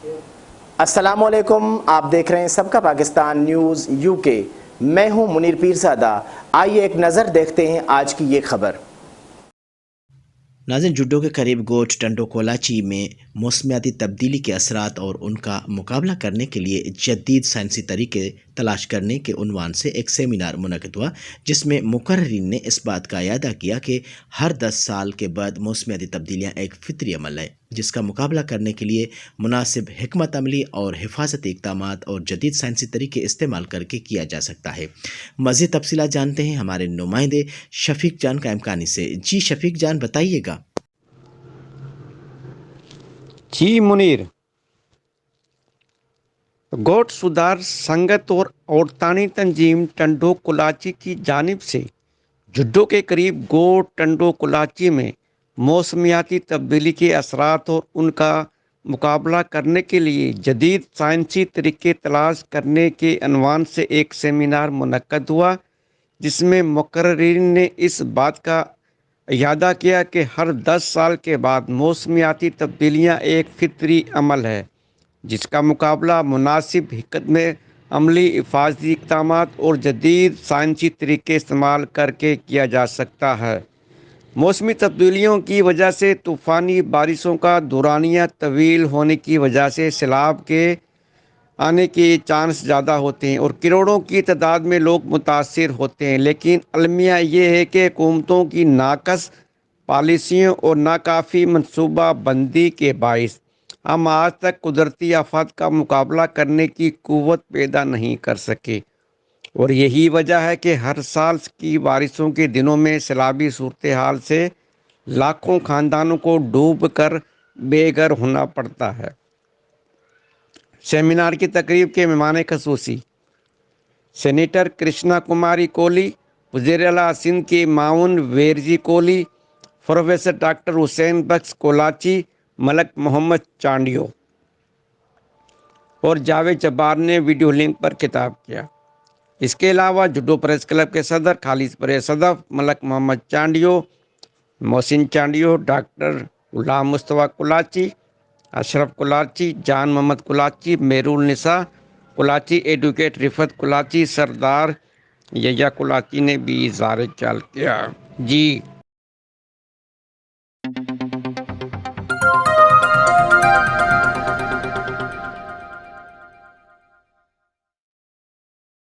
السلام علیکم، آپ دیکھ رہے ہیں سب کا پاکستان نیوز یو کے۔ میں ہوں منیر پیرزادہ۔ آئیے ایک نظر دیکھتے ہیں آج کی یہ خبر۔ ناظرین، جڈو کے قریب گوٹ ٹنڈو کولاچی میں موسمیاتی تبدیلی کے اثرات اور ان کا مقابلہ کرنے کے لیے جدید سائنسی طریقے تلاش کرنے کے عنوان سے ایک سیمینار منعقد ہوا، جس میں مقررین نے اس بات کا اعادہ کیا کہ ہر 10 سال کے بعد موسمیاتی تبدیلیاں ایک فطری عمل ہے جس کا مقابلہ کرنے کے لیے مناسب حکمت عملی اور حفاظتی اقدامات اور جدید سائنسی طریقے استعمال کر کے کیا جا سکتا ہے۔ مزید تفصیلات جانتے ہیں ہمارے نمائندے شفیق جان کا امکانی سے۔ جی شفیق جان، بتائیے گا۔ جی منیر، گوٹ سدھار سنگت اور عورتانی تنظیم ٹنڈو کولاچی کی جانب سے جڈو کے قریب گوٹ ٹنڈو کولاچی میں موسمیاتی تبدیلی کے اثرات اور ان کا مقابلہ کرنے کے لیے جدید سائنسی طریقے تلاش کرنے کے عنوان سے ایک سیمینار منعقد ہوا، جس میں مقررین نے اس بات کا اعادہ کیا کہ ہر 10 سال کے بعد موسمیاتی تبدیلیاں ایک فطری عمل ہے جس کا مقابلہ مناسب حکمت عملی، حفاظتی اقدامات اور جدید سائنسی طریقے استعمال کر کے کیا جا سکتا ہے۔ موسمی تبدیلیوں کی وجہ سے طوفانی بارشوں کا دورانیہ طویل ہونے کی وجہ سے سیلاب کے آنے کے چانس زیادہ ہوتے ہیں اور کروڑوں کی تعداد میں لوگ متاثر ہوتے ہیں، لیکن المیہ یہ ہے کہ حکومتوں کی ناقص پالیسیوں اور ناکافی منصوبہ بندی کے باعث ہم آج تک قدرتی آفات کا مقابلہ کرنے کی قوت پیدا نہیں کر سکے، اور یہی وجہ ہے کہ ہر سال کی بارشوں کے دنوں میں سیلابی صورتحال سے لاکھوں خاندانوں کو ڈوب کر بے گھر ہونا پڑتا ہے۔ سیمینار کی تقریب کے مہمان خصوصی سینیٹر کرشنا کماری کولی، وزیر اعلیٰ سندھ کے معاون ویرجی کولی، پروفیسر ڈاکٹر حسین بخش کولاچی، ملک محمد چانڈیو اور جاوید جبار نے ویڈیو لنک پر خطاب کیا۔ اس کے علاوہ جڈو پریس کلب کے صدر خالص پریس صدف، ملک محمد چانڈیو، محسن چانڈیو، ڈاکٹر غلام مصطفیٰ کولاچی، اشرف کولاچی، جان محمد کولاچی، میرول نساء کولاچی، ایڈوکیٹ رفت کولاچی، سردار یحییٰ کولاچی نے بھی اظہار خیال کیا۔ جی